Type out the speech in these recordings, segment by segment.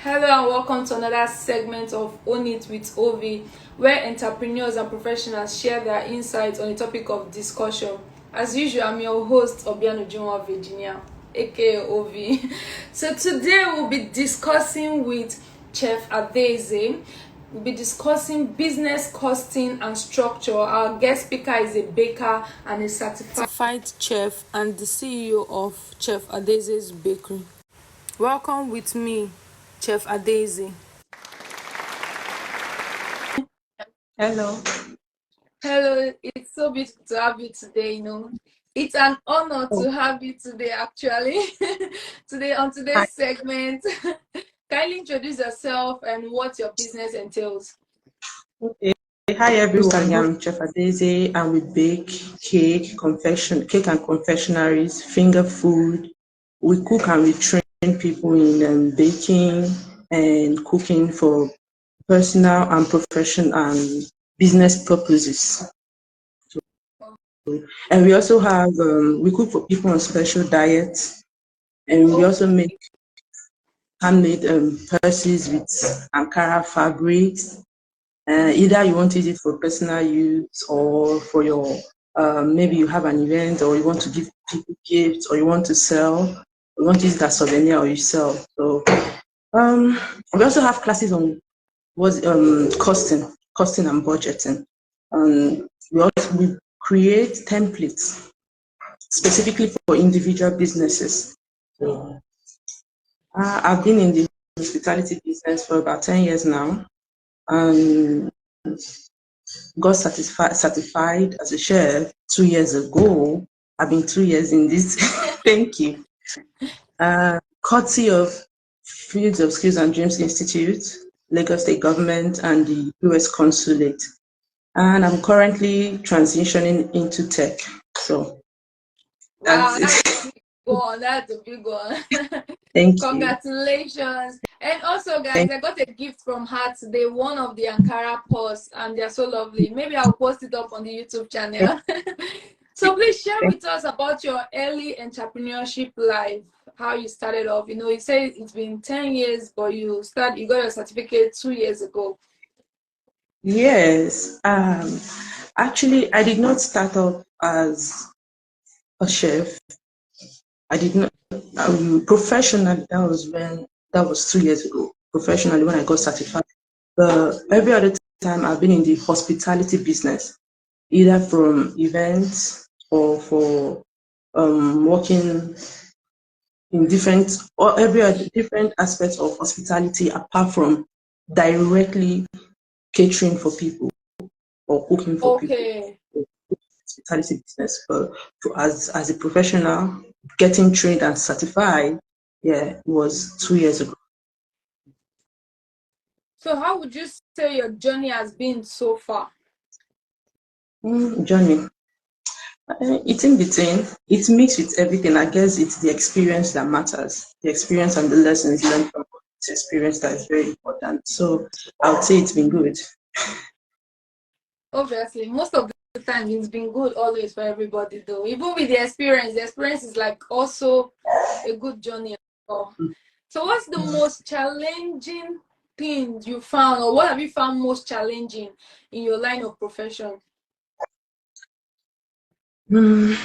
Hello and welcome to another segment of Own It with Ovi, where entrepreneurs and professionals share their insights on the topic of discussion. As usual, I'm your host, Obiano Juma Virginia, aka Ovi. So today we'll be discussing with Chef Adaeze. We'll be discussing business costing and structure. Our guest speaker is a baker and a certified chef and the CEO of Chef Adaeze's Bakery. Welcome with me, Chef Adaeze. Hello. Hello, it's so beautiful to have you today. It's an honor to have you today, actually. Today, on Hi. today's segment, kindly introduce yourself and what your business entails. Okay. Hi everyone. I'm Chef Adaeze and we bake cake and confectionaries, finger food. We cook and we train people in baking and cooking for personal and professional and business purposes. And we also have we cook for people on special diets, and we also make handmade purses with Ankara fabrics. Either you want to use it for personal use or for your maybe you have an event or you want to give people gifts or you want to sell, you want to use it as souvenir or you sell. So we also have classes on costing and budgeting. We create templates specifically for individual businesses. So I've been in the hospitality business for about 10 years now. Got certified as a chef 2 years ago. I've been 2 years in this. Thank you. Courtesy of Fields of Skills and Dreams Institute, Lagos State Government, and the US Consulate. And I'm currently transitioning into tech. So Wow, that's a big one. That's a big one. Thank you. Congratulations. And also, guys, I got a gift from her today, one of the Ankara posts, and they're so lovely. Maybe I'll post it up on the YouTube channel. So please share with us about your early entrepreneurship life, how you started off. You say it's been 10 years, but you got your certificate 2 years ago. Yes. Actually, I did not start off as a chef. I did not professionally. That was 2 years ago. Professionally, when I got certified. Every other time I've been in the hospitality business, either from events or for working in every other different aspects of hospitality apart from directly catering for people or cooking for people. Hospitality business, but as a professional, getting trained and certified, it was 2 years ago. So how would you say your journey has been so far? Journey. It's in between. It mixed with everything. I guess it's the experience that matters. The experience and the lessons learned from this experience that is very important. So I would say it's been good. Obviously, most of the time it's been good always for everybody, though. Even with the experience is like also a good journey. So what's the most challenging thing you found, or what have you found most challenging in your line of profession? In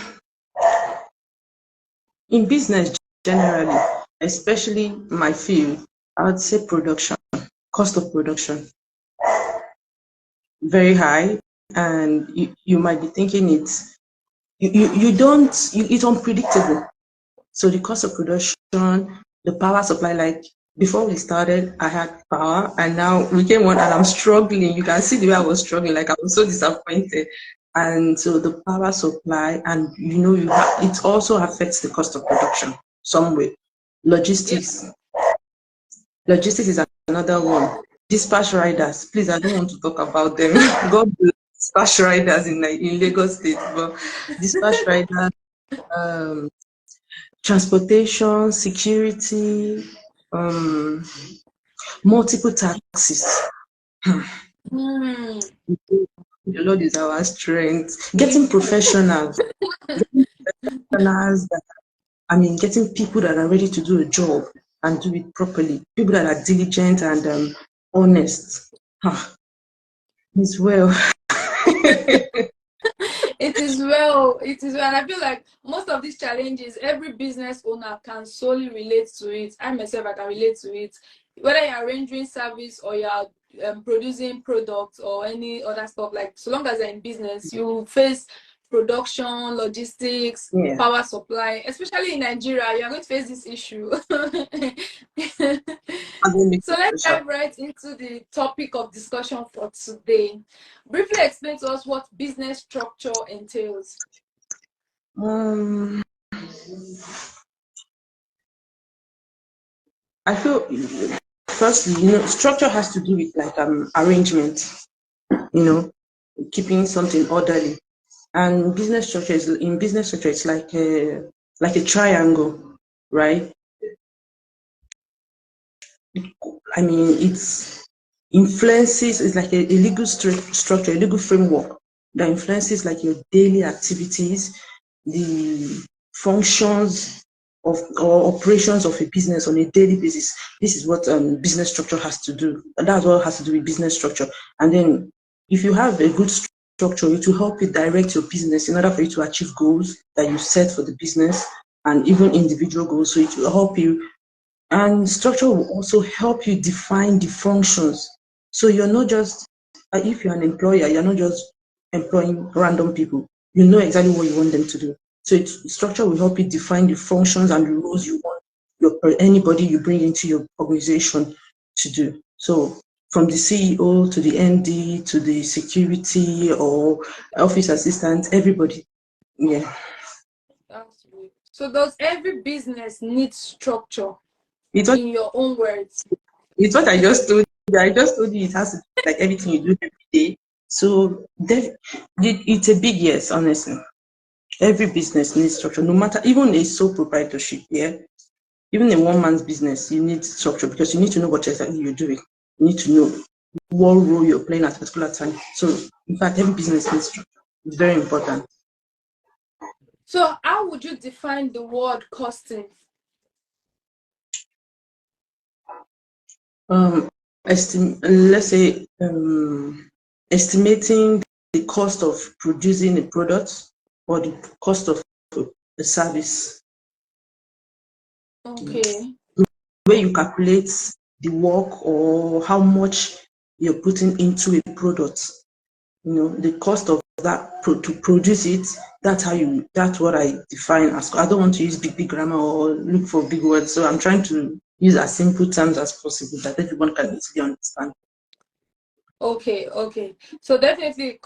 business generally, especially my field, I would say production, cost of production, very high, and you might be thinking it's unpredictable. So the cost of production, the power supply, like before we started, I had power, and now we came on, and I'm struggling. You can see the way I was struggling, like I was so disappointed. And so the power supply, and it also affects the cost of production some way. Logistics is another one. Dispatch riders, please, I don't want to talk about them. God bless dispatch riders in Lagos State, but dispatch riders, transportation, security, multiple taxes. The Lord is our strength. Getting professionals, getting people that are ready to do a job. and do it properly. People that are diligent and honest. Ah, it's well. It is well. It is well. And I feel like most of these challenges, every business owner can solely relate to it. I myself, I can relate to it. Whether you're rendering service or you're producing products or any other stuff, like so long as you're in business, you face production, logistics, Yeah. power supply. Especially in Nigeria, you're going to face this issue. So let's dive right into the topic of discussion for today. Briefly explain to us what business structure entails. I feel firstly, structure has to do with like arrangement, you know, keeping something orderly. And business structure it's like a triangle, right? I mean, it's influences, it's like a legal structure, a legal framework that influences like your daily activities, the functions of or operations of a business on a daily basis. This is what business structure has to do. That's what has to do with business structure. And then if you have a good structure, it will help you direct your business in order for you to achieve goals that you set for the business and even individual goals. So it will help you, and structure will also help you define the functions. So you're not just, if you're an employer, you're not just employing random people. You know exactly what you want them to do. So structure will help you define the functions and the roles you want anybody you bring into your organization to do. So from the CEO to the MD to the security or office assistant, everybody. Yeah. That's good. So does every business need structure It's what in your own words? It's what I just told you. I just told you it has to be like everything you do every day. So it's a big yes, honestly. Every business needs structure, no matter even a sole proprietorship, yeah. Even a one-man's business, you need structure because you need to know what exactly you're doing. You need to know what role you're playing at a particular time. So in fact, every business needs structure. It's very important. So how would you define the word costing? Um, let's say estimating the cost of producing a product or the cost of a service. Okay. Where you calculate the work or how much you're putting into a product, the cost of that to produce it. That's what I define as. I don't want to use big grammar or look for big words, so I'm trying to use as simple terms as possible that everyone can easily understand. Okay. So definitely,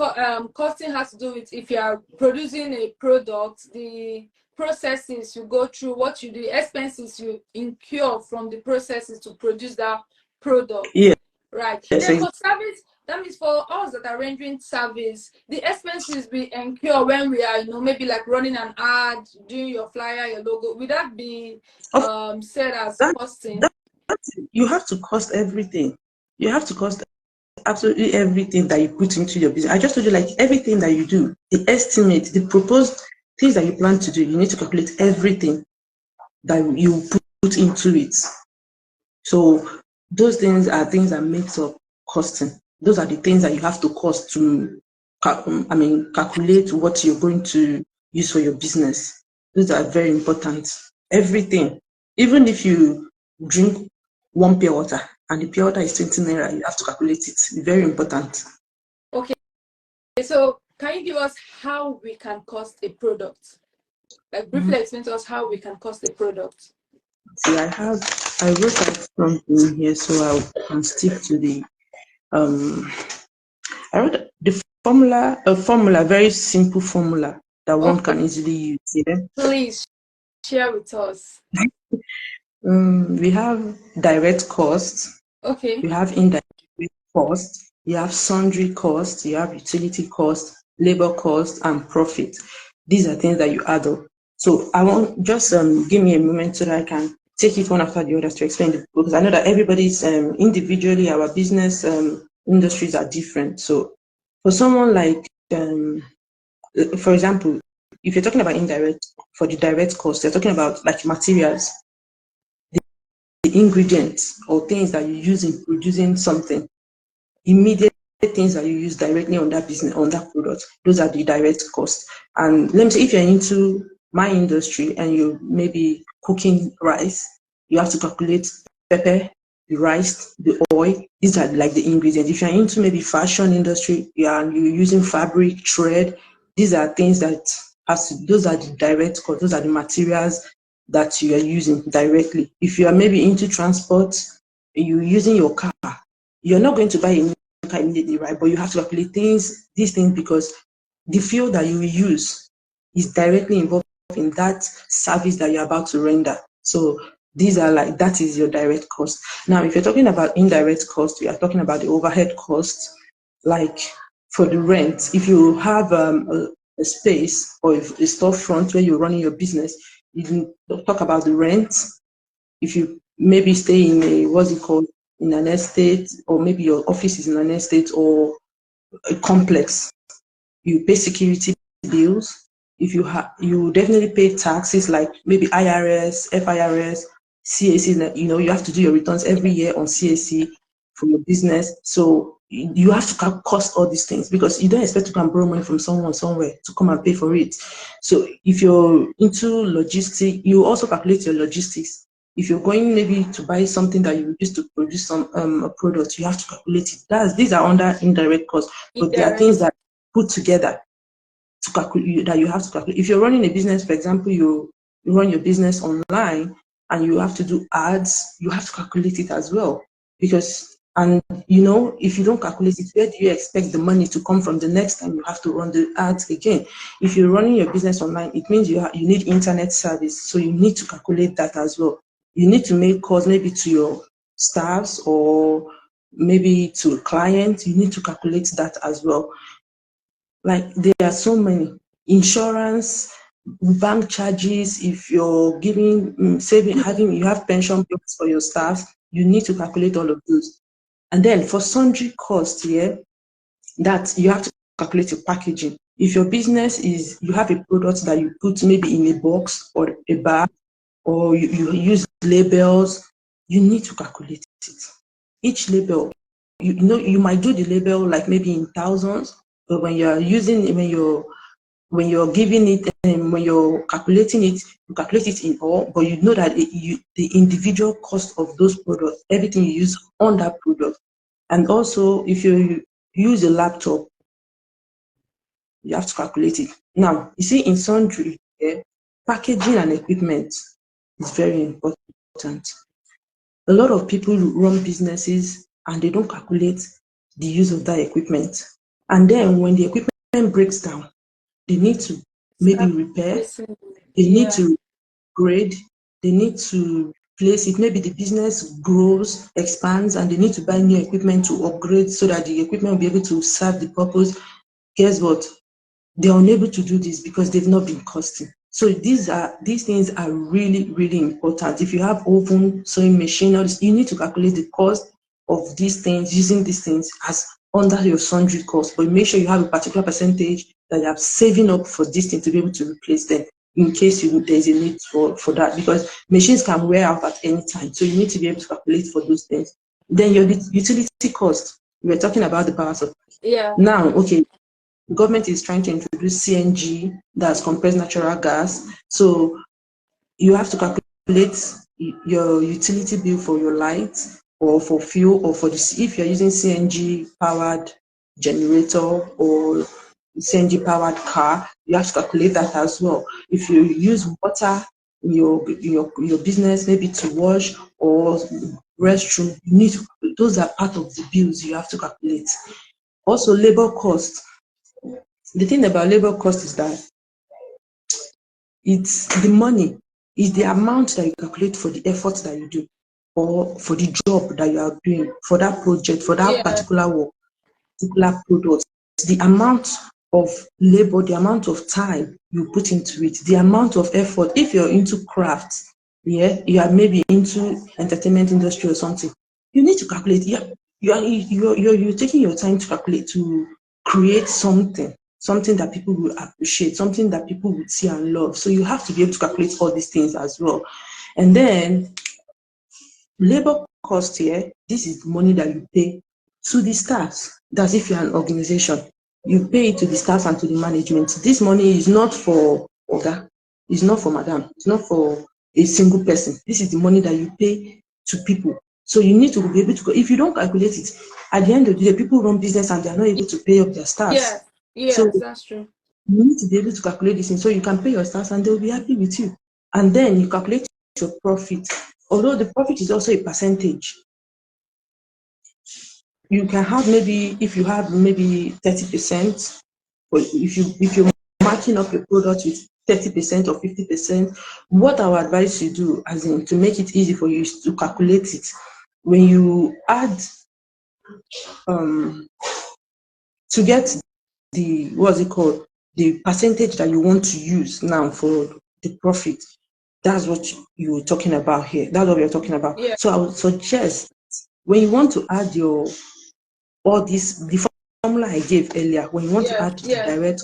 costing has to do with if you are producing a product, the processes you go through, what you do, expenses you incur from the processes to produce that product. Yeah. Right. Yes, Then for service, that means for us that are rendering service, the expenses we incur when we are, maybe like running an ad, doing your flyer, your logo, would that be of said as that, costing? that you have to cost everything. You have to cost absolutely everything that you put into your business. I just told you, like everything that you do, the estimate, the proposed things that you plan to do, you need to calculate everything that you put into it. So those things are things that makes up costing. Those are the things that you have to cost to, calculate what you're going to use for your business. Those are very important. Everything, even if you drink one pure water and the pure water is 20 naira, you have to calculate it. It's very important. Okay. So can you give us how we can cost a product? Like briefly explain to us how we can cost a product. See, I wrote out something here so I can stick to the um I wrote the formula, very simple formula that one Okay, can easily use. Yeah? please share with us. We have direct costs, Okay. we have indirect costs, you have sundry costs, you have utility costs, labor costs, and profit. These are things that you add up. So I want just give me a moment so that I can take it one after the other to explain it, because I know that everybody's individually, our business industries are different. So for someone like for example, if you're talking about indirect, for the direct cost, you're talking about like materials. The ingredients or things that you use in producing something, immediate things that you use directly on that business, on that product, those are the direct costs. And let me say, if you're into my industry and you maybe cooking rice, you have to calculate pepper, the rice, the oil. These are like the ingredients. If you're into maybe fashion industry, yeah, and you're using fabric, thread, these are things that those are the direct costs. Those are the materials that you are using directly. If you are maybe into transport, you're using your car, you're not going to buy a new car immediately, right? But you have to calculate these things, because the fuel that you will use is directly involved in that service that you're about to render. So these are like, that is your direct cost. Now, if you're talking about indirect cost, we are talking about the overhead cost, like for the rent. If you have a space or a storefront where you're running your business, you can talk about the rent. If you maybe stay in a, what's it called, in an estate, or maybe your office is in an estate or a complex, you pay security bills. If you have, you definitely pay taxes like maybe IRS, FIRS, CAC. You know, you have to do your returns every year on CAC for your business. So you have to cost all these things, because you don't expect to come borrow money from someone somewhere to come and pay for it. So if you're into logistics, you also calculate your logistics. If you're going maybe to buy something that you use to produce some a product, you have to calculate it. These are under indirect costs, but there are things that put together to calculate, that you have to calculate. If you're running a business, for example, you run your business online and you have to do ads, you have to calculate it as well. Because, and you know, if you don't calculate it, where do you expect the money to come from the next time you have to run the ads again? If you're running your business online, it means you need internet service, so you need to calculate that as well. You need to make calls maybe to your staffs or maybe to a client. You need to calculate that as well. Like, there are so many. Insurance, bank charges, if you're giving saving, you have pension plans for your staff, you need to calculate all of those. And then for sundry costs here, that you have to calculate your packaging. If your business is, you have a product that you put maybe in a box or a bag, or you use labels, you need to calculate it. Each label, you know, you might do the label like maybe in thousands, but when you're using, when you're giving it, and when you're calculating it, you calculate it in all, but you know that the individual cost of those products, everything you use on that product. And also, if you use a laptop, you have to calculate it. Now, you see, in sundry, packaging and equipment is very important. A lot of people run businesses and they don't calculate the use of that equipment. And then when the equipment breaks down, they need to maybe repair, they need to grade, they need to place it. Maybe the business grows, expands, and they need to buy new equipment to upgrade so that the equipment will be able to serve the purpose. Guess what? They're unable to do this because they've not been costing. So these things are really, really important. If you have oven, sewing machine, you need to calculate the cost of these things, using these things as under your sundry cost. But make sure you have a particular percentage that you are saving up for this thing to be able to replace them in case there's a need for that, because machines can wear out at any time. So you need to be able to calculate for those things. Then your utility cost. We were talking about the power supply. Yeah. Now, okay, the government is trying to introduce CNG, that's compressed natural gas. So you have to calculate your utility bill for your lights, or for fuel, or for this, if you're using CNG powered generator or CNG powered car, you have to calculate that as well. If you use water in your business, maybe to wash or restroom, you need to, those are part of the bills you have to calculate. Also, labor cost. The thing about labor cost is that it's the money, is the amount that you calculate for the effort that you do, or for the job that you are doing, for that project, for that particular work, particular product. The amount of labor, the amount of time you put into it, the amount of effort. If you're into crafts, yeah, you are maybe into entertainment industry or something, you need to calculate. Yeah, you're taking your time to calculate, to create something that people will appreciate, something that people would see and love. So you have to be able to calculate all these things as well. And then Labor cost here, this is money that you pay to the staffs. That's if you're an organization. You pay it to the staffs and to the management. This money is not for Oga, it's not for Madam, it's not for a single person. This is the money that you pay to people. So you need to be able to go. If you don't calculate it, at the end of the day, people run business and they're not able to pay up their staffs. So Yes, that's true. you need to be able to calculate this thing so you can pay your staffs and they'll be happy with you. And then you calculate your profit. Although the profit is also a percentage, you can have maybe if you have maybe 30%, or if you're marking up your product with 30% or 50%, what I would advise you do, as in to make it easy for you, is to calculate it. When you add to get the what's it called, the percentage that you want to use now for the profit, that's what you were talking about here. That's what we're talking about. Yeah, So I would suggest when you want to add your all this the formula I gave earlier, when you want to add the yeah. direct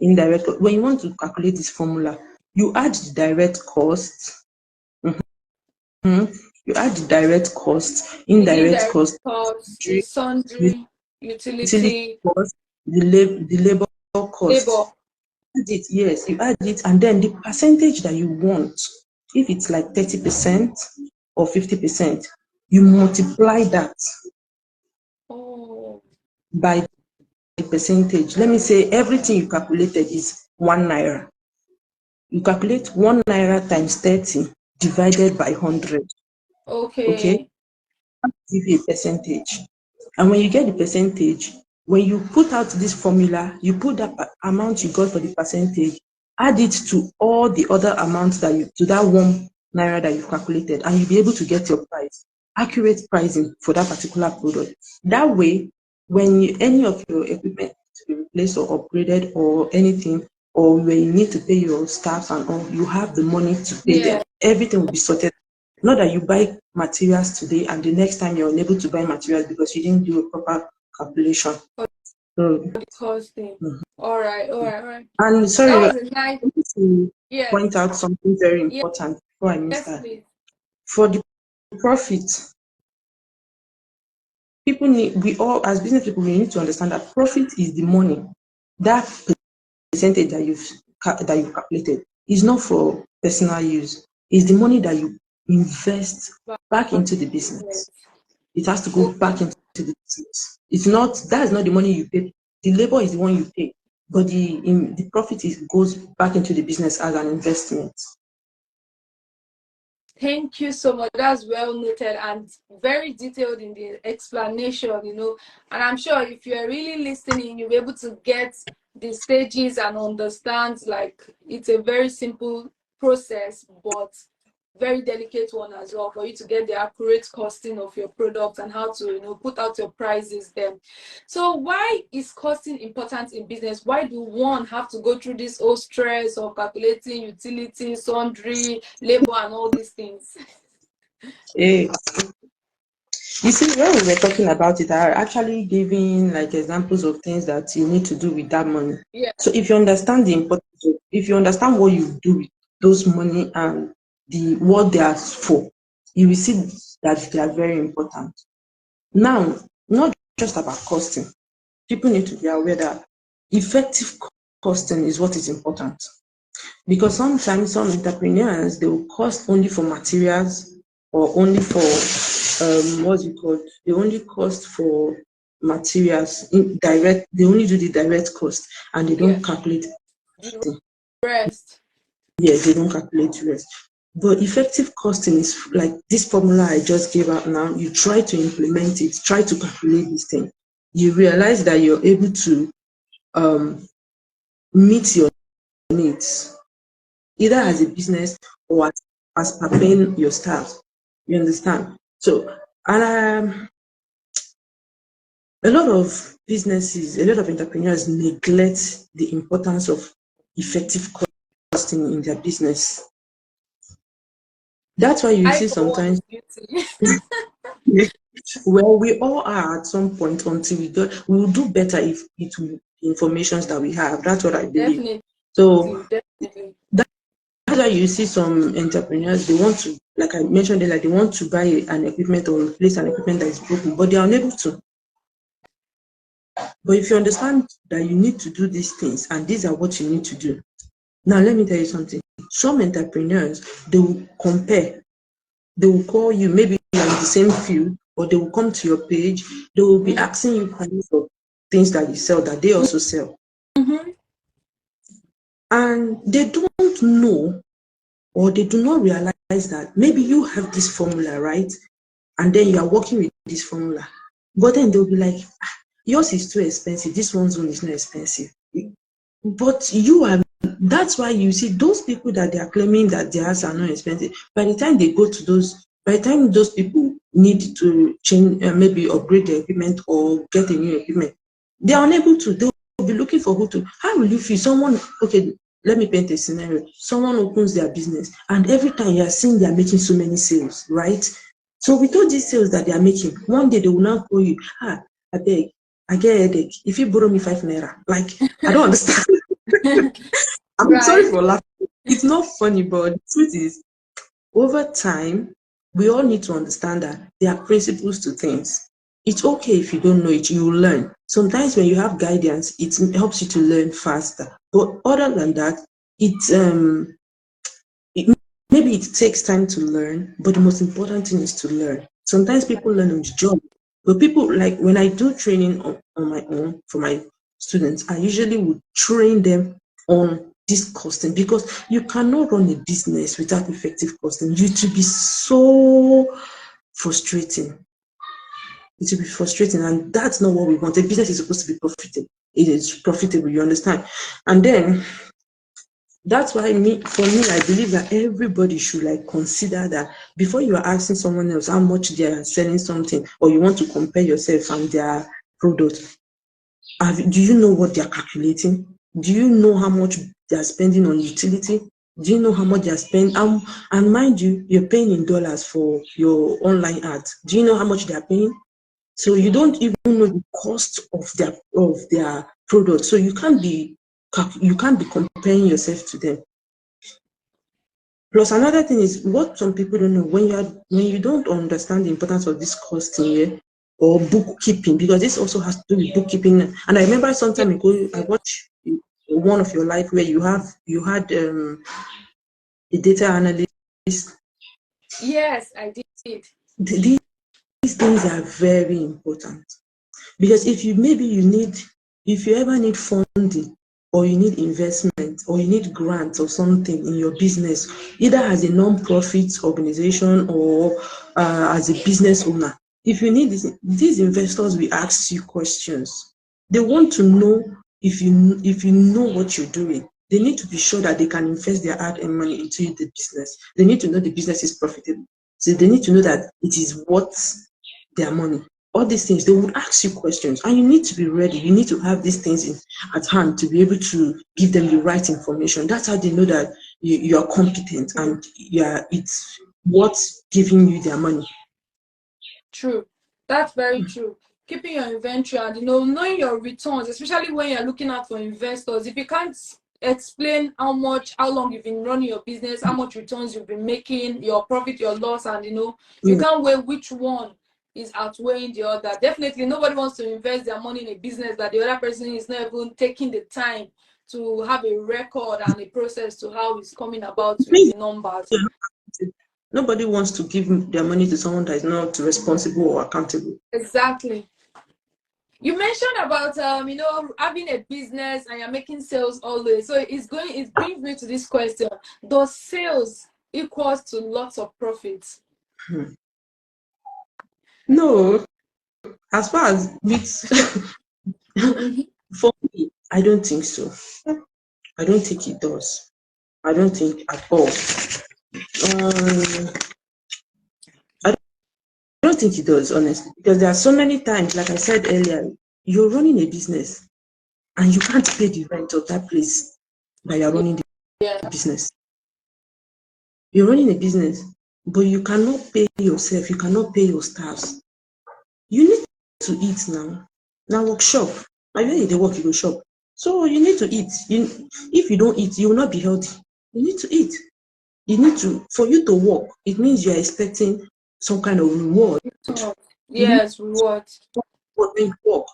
indirect, when you want to calculate this formula, you add the direct cost, you add the direct cost, The indirect indirect cost, cost, the the sundry, utility utility, cost, the labor cost. labor. Add it, yes, you add it, and then the percentage that you want, if it's like 30% or 50%, you multiply that Oh, by the percentage. Let me say everything you calculated is 1 naira. You calculate 1 naira times 30 divided by 100. Okay, okay. give you a percentage. And when you get the percentage, when you put out this formula, you put that amount you got for the percentage, add it to all the other amounts that you to that 1 naira that you calculated, and you'll be able to get your price, accurate pricing for that particular product. That way, when any of your equipment to be replaced or upgraded or anything, or when you need to pay your staff and all, you have the money to pay them. Yeah, Everything will be sorted. Not that you buy materials today and the next time you're unable to buy materials because you didn't do a proper calculation. for So, the costing. mhm. All right, all right, all right. And That sorry, I was a nice. want to Yes, point out something very yes, important before I miss yes, that. please. For the profit, people need, we all, as business people, we need to understand that profit is the money. That percentage that you've calculated is not for personal use. It's the money that you invest back into the business. Yes. It has to go Okay. back into the business. It's not, that's not the money you pay. The labor is the one you pay, but the profit goes back into the business as an investment. Thank you so much. That's well noted and very detailed in the explanation. And I'm sure if you're really listening, you'll be able to get the stages and understand like it's a very simple process, but very delicate one as well for you to get the accurate costing of your product and how to put out your prices there. So why is costing important in business? Why do one have to go through this whole stress of calculating utility, sundry, labor, and all these things? Eh, You see, when we were talking about it, I actually giving like examples of things that you need to do with that money. Yeah, So if you understand the importance of, if you understand what you do with those money and what they are for, you will see that they are very important. Now, not just about costing. People need to be aware that effective costing is what is important. Because sometimes some entrepreneurs they will cost only for materials or only for what's it called? They only cost for materials in direct, they only do the direct cost and they yeah. don't calculate. The rest. Yes, they don't calculate rest. But effective costing is like this formula I just gave out now. You try to implement it, try to calculate this thing. You realize that you're able to um, meet your needs, either as a Mm. business or as per paying your staff. You understand? So, and a lot of businesses, a lot of entrepreneurs neglect the importance of effective costing in their business. That's why you I see for one sometimes is guilty. well, we all are at some point until we will do better if it will informations that we have. That's what I believe. Definitely, So definitely. That's why you see some entrepreneurs, they want to, like I mentioned earlier, they want to buy an equipment or replace an equipment that is broken, but they are unable to. But if you understand that you need to do these things and these are what you need to do. Now, let me tell you something. Some entrepreneurs, they will compare. They will call you, maybe you're in the same field, or they will come to your page. They will be asking you prices of things that you sell that they also sell. Mm-hmm. And they don't know, or they do not realize that maybe you have this formula, right? And then you are working with this formula. But then they'll be like, yours is too expensive. This one's one is not expensive. But you are, that's why you see those people that they are claiming that theirs are not expensive. By the time they go to those, by the time those people need to change, maybe upgrade their equipment or get a new equipment, they are unable to. They will be looking for who to. How will you feel? Someone, okay, let me paint a scenario. Someone opens their business, and every time you are seeing they are making so many sales, right? So with all these sales that they are making, one day they will now call you, I beg, I get a headache. If you borrow me 5 naira, like, I don't understand. I'm sorry Right. for laughing. It's not funny, but the truth is, over time, we all need to understand that there are principles to things. It's okay if you don't know it, you will learn. Sometimes when you have guidance, it helps you to learn faster. But other than that, it it, maybe it takes time to learn, but the most important thing is to learn. Sometimes people learn on the job, but people, like when I do training on my own for my students, I usually would train them on this costing, because you cannot run a business without effective costing. You to be so frustrating. It will be frustrating, and that's not what we want. A business is supposed to be profitable. It is profitable, you understand? And then that's why for me, I believe that everybody should like consider that before you are asking someone else how much they are selling something, or you want to compare yourself and their product. Do you know what they are calculating? Do you know how much they are spending on utility? Do you know how much they are spending? And mind you, you're paying in dollars for your online ads. Do you know how much they are paying? So you don't even know the cost of their product. So you can't be comparing yourself to them. Plus, another thing is what some people don't know, when you don't understand the importance of this costing here or bookkeeping, because this also has to do with bookkeeping. And I remember some time ago I watched one of your life where you had a data analyst. Yes, I did. These things are very important. Because if you ever need funding, or you need investment, or you need grants or something in your business, either as a non-profit organization or as a business owner, if you need this, these investors will ask you questions. They want to know if you know what you're doing. They need to be sure that they can invest their hard-earned money into the business. They need to know the business is profitable. So they need to know that it is worth their money. All these things, they would ask you questions, and you need to be ready. You need to have these things at hand to be able to give them the right information. That's how they know that you are competent and it's what's giving you their money. True. That's very true. Keeping your inventory and knowing your returns, especially when you're looking out for investors. If you can't explain how long you've been running your business, how much returns you've been making, your profit, your loss, and you Mm. can't weigh which one is outweighing the other. Definitely nobody wants to invest their money in a business that the other person is not even taking the time to have a record and a process to how it's coming about with Please, the numbers. nobody wants to give their money to someone that is not responsible or accountable. Exactly. You mentioned about having a business and you're making sales always. So it brings me to this question. Does sales equals to lots of profits? Hmm. No, as far as with for me, I don't think so. I don't think it does. I don't think at all. Um, I don't think it does, honestly, because there are so many times, like I said earlier, you're running a business and you can't pay the rent of that place that you're running Yeah, the business. You're running a business, but you cannot pay yourself, you cannot pay your staffs. You need to eat now. Now workshop. Now you need to work, you go shop. So you need to eat. If you don't eat, you will not be healthy. You need to eat. You need to, for you to work, it means you are expecting some kind of reward. You need Yes, reward. to work.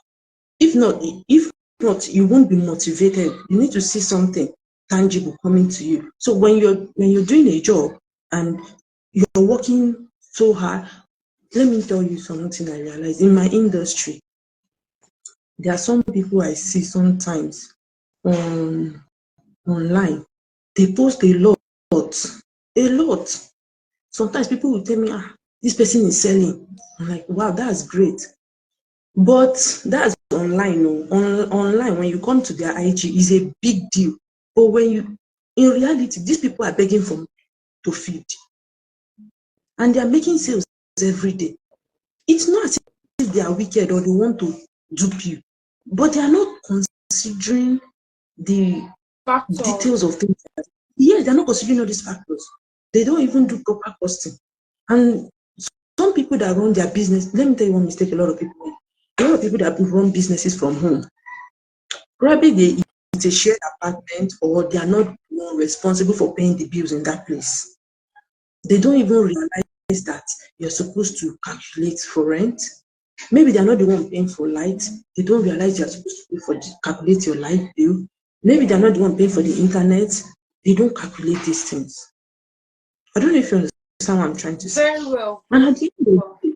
If not, if not, you won't be motivated. You need to see something tangible coming to you. So when you're doing a job and you're working so hard, let me tell you something I realized in my industry. There are some people I see sometimes on online. They post a lot. Sometimes people will tell me, this person is selling. I'm like, wow, that's great. But that's online. No, online when you come to their IG is a big deal. But when you, in reality, these people are begging for to feed, and they are making sales every day. It's not as if they are wicked or they want to dupe you, but they are not considering the details Factors. of things. Yes, they're not considering all these factors. They don't even do proper costing. And some people that run their business, let me tell you one mistake a lot of people that run businesses from home, probably it's a shared apartment or they are not the one responsible for paying the bills in that place. They don't even realize that you're supposed to calculate for rent. Maybe they're not the one paying for light. They don't realize you're supposed to pay for calculate your light bill. Maybe they're not the one paying for the internet. They don't calculate these things. I don't know if you understand what I'm trying to say. Very well. And Very at the end of well. the day,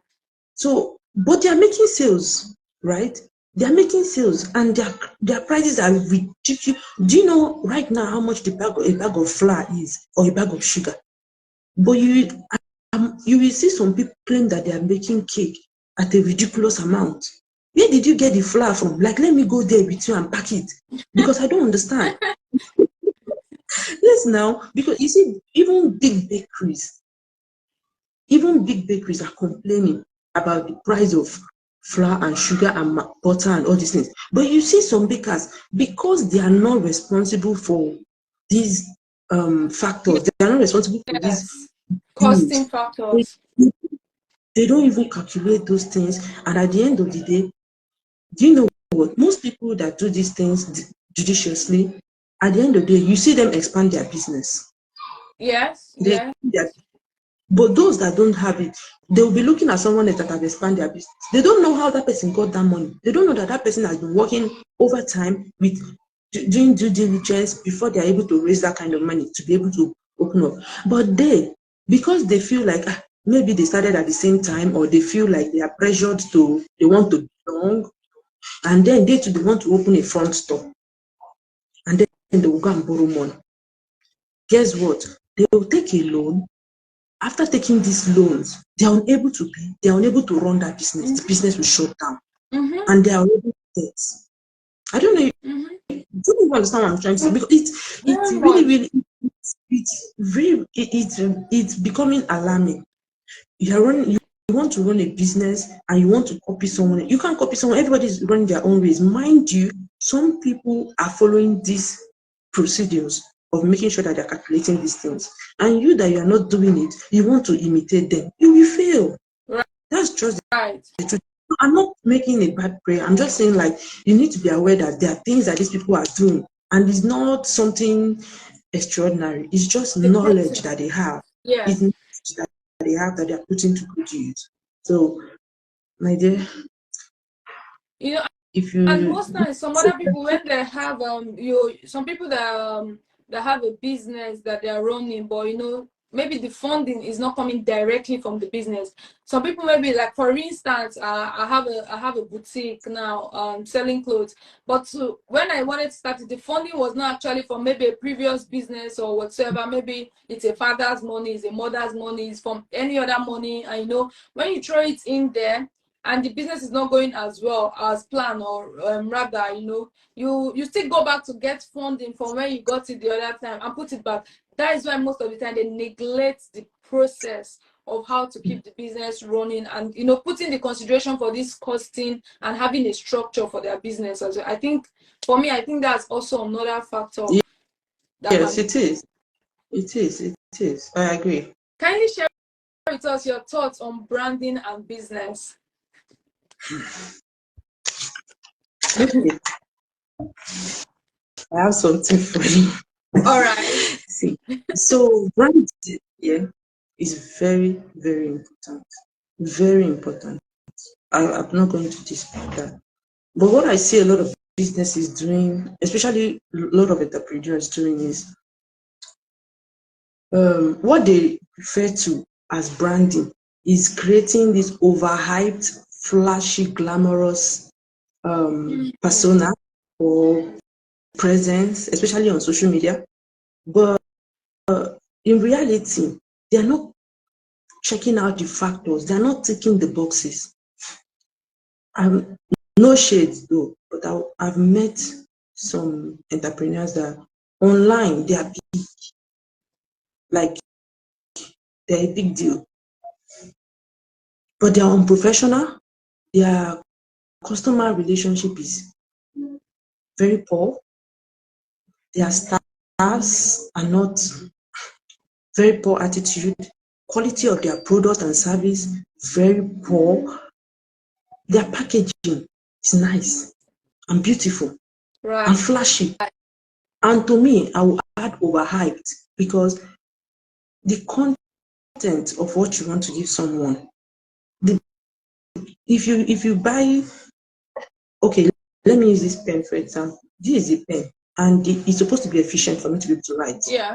so, but they are making sales, right? They are making sales, and their prices are ridiculous. Do you know right now how much a bag of flour is, or a bag of sugar? But you will see some people claim that they are making cake at a ridiculous amount. Where did you get the flour from? Like, let me go there with you and pack it, because I don't understand. Yes, now, because you see, even big bakeries are complaining about the price of flour and sugar and butter and all these things. But you see some bakers, because they are not responsible for these factors, they are not responsible for these Yes. Costing bills. They, factors. they don't even calculate those things. And at the end of the day, do you know what? Most people that do these things judiciously, at the end of the day, you see them expand their business. Yes, They yes. expand their But those that don't have it, they will be looking at someone else that have expanded their business. They don't know how that person got that money. They don't know that that person has been working overtime with doing due diligence before they are able to raise that kind of money to be able to open up. But because they feel like maybe they started at the same time, or they feel like they are pressured they want to belong, and then they want to open a front store, and then they will go and borrow money. Guess what? They will take a loan. After taking these loans, they are unable to pay, they are unable to run that business. The Mm-hmm. business will shut down, Mm-hmm. and they are already debt. I don't know if Mm-hmm. you don't understand what I'm trying to say, because it's Very really, much. really, it's becoming alarming. You want to run a business and you want to copy someone. You can't copy someone. Everybody's running their own ways. Mind you, some people are following these procedures of making sure that they're calculating these things. And you that you are not doing it, you want to imitate them. You will fail. That's just Right. the truth. I'm not making a bad prayer. I'm just saying, like, you need to be aware that there are things that these people are doing, and it's not something extraordinary. It's just The knowledge process. that they have. It's Yes. knowledge that they have that they are putting to good use. So, my dear, You know, if and you most times some other people when they have some people that have a business that they are running, but maybe the funding is not coming directly from the business. Some people maybe, like, for instance, I have a boutique now, selling clothes, but when I wanted to start it, the funding was not actually from maybe a previous business or whatsoever. Maybe it's a father's money, it's a mother's money, it's from any other money. And when you throw it in there and the business is not going as well as planned, or rather, you still go back to get funding from where you got it the other time and put it back. That is why most of the time they neglect the process of how to keep the business running, and putting the consideration for this costing and having a structure for their business as well. I think that's also another factor that yes, can. it is. It is. It is. I agree. Kindly share with us your thoughts on branding and business. Okay, I have something for you. All right. See, so brand, yeah, is very, very important. Very important. I'm not going to dispute that. But what I see a lot of businesses doing, especially a lot of entrepreneurs doing, is what they refer to as branding is creating this overhyped, flashy, glamorous persona or presence, especially on social media. But in reality, they are not checking out the factors, they are not ticking the boxes. No shades though, but I've met some entrepreneurs that online they are big, like they're a big deal, but they are unprofessional. Their customer relationship is very poor. Their stars are not very poor attitude. Quality of their product and service very poor. Their packaging is nice and beautiful Right. and flashy. And to me, I will add overhyped because the content of what you want to give someone, the, if you buy, okay, let me use this pen for example. This is a pen, and it's supposed to be efficient for me to be able to write. Yeah.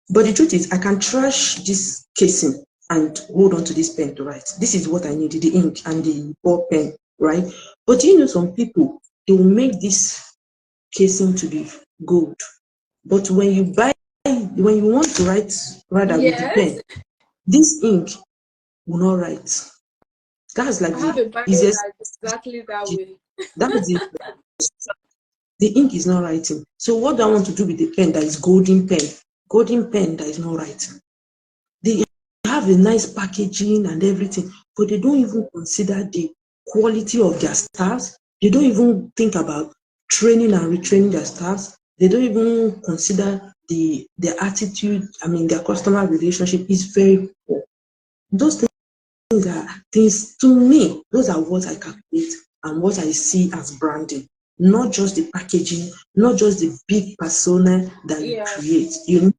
But the truth is, I can trash this casing and hold on to this pen to write. This is what I need, the ink and the ball pen, right? But you know, some people, they will make this casing to be gold. But when you want to write rather with the Yes. pen, this ink will not write. That's like I have the a bio easiest. that's exactly that way. That's the ink is not writing. So what do I want to do with the pen that is golden pen? Golden pen that is not writing. They have a nice packaging and everything, but they don't even consider the quality of their staffs. They don't even think about training and retraining their staffs. They don't even consider their attitude. I mean, their customer relationship is very poor. Those things are things to me. Those are what I calculate and what I see as branding. Not just the packaging, not just the big persona that you Yes. create. You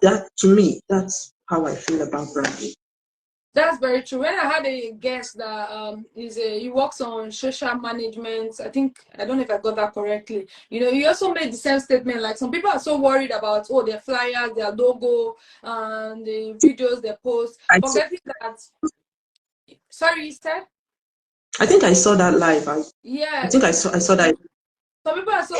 that to me, that's how I feel about branding. That's very true. When I had a guest that he works on social management, I don't know if I got that correctly. You know, he also made the same statement. Like some people are so worried about their flyers, their logo, and the videos they post, I saw, forgetting that. Sorry, you said. I think I saw that live. I think Yes. I saw that. Some people are so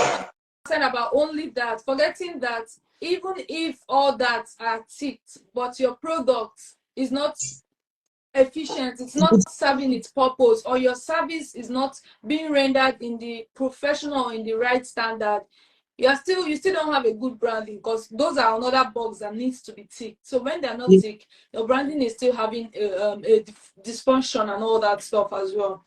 concerned about only that, forgetting that even if all that are ticked, but your product is not efficient, it's not serving its purpose, or your service is not being rendered in the professional, in the right standard, you still don't have a good branding, because those are another box that needs to be ticked. So when they're not Yeah, ticked, your branding is still having a dysfunction and all that stuff as well.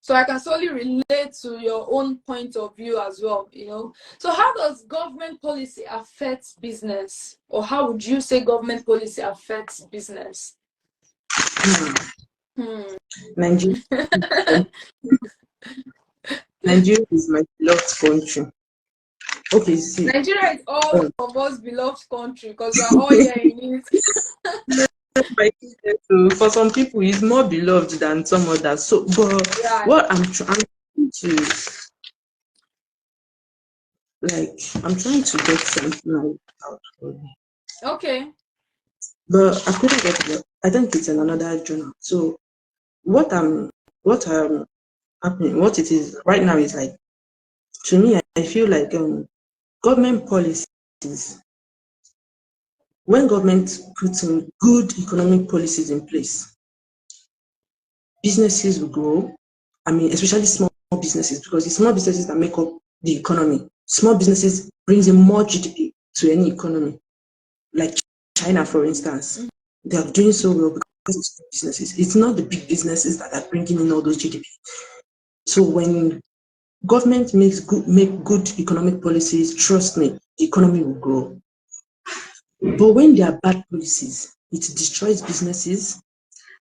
So I can solely relate to your own point of view as well, you know. So how does government policy affect business? Or how would you say government policy affects business? Hmm. Nigeria, Nigeria is my beloved country. Okay, see. Nigeria is all um, of us beloved country because we are all here in it. for some people, it's more beloved than some others. So, but Right. what I'm trying to I'm trying to get something out of it, Okay. but I couldn't get it. I think it's in another journal. So, what I'm, what happening, what it is right now is like, to me, I feel like government policies, when government puts in good economic policies in place, businesses will grow. I mean, especially small businesses, because it's small businesses that make up the economy. Small businesses brings in more GDP to any economy. Like China, for instance, they are doing so well because of small businesses. It's not the big businesses that are bringing in all those GDP. So when government make good economic policies, trust me, the economy will grow. But when there are bad policies, it destroys businesses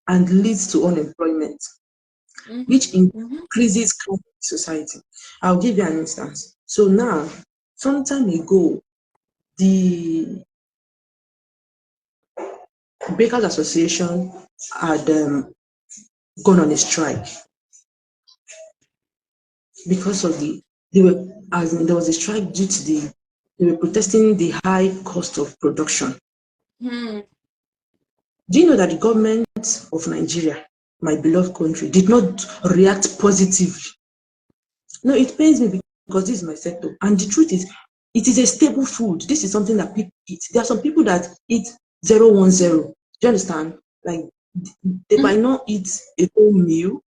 and leads to unemployment, Mm-hmm. which Mm-hmm. increases crime in society. I'll give you an instance. So now, some time ago, the Bakers Association had gone on a strike because of there was a strike due to they were protesting the high cost of production. Hmm. Do you know that the government of Nigeria, my beloved country, did not react positively? No, it pains me because this is my sector. And the truth is, it is a staple food. This is something that people eat. There are some people that eat 010. Do you understand? Like, they might not eat a whole meal.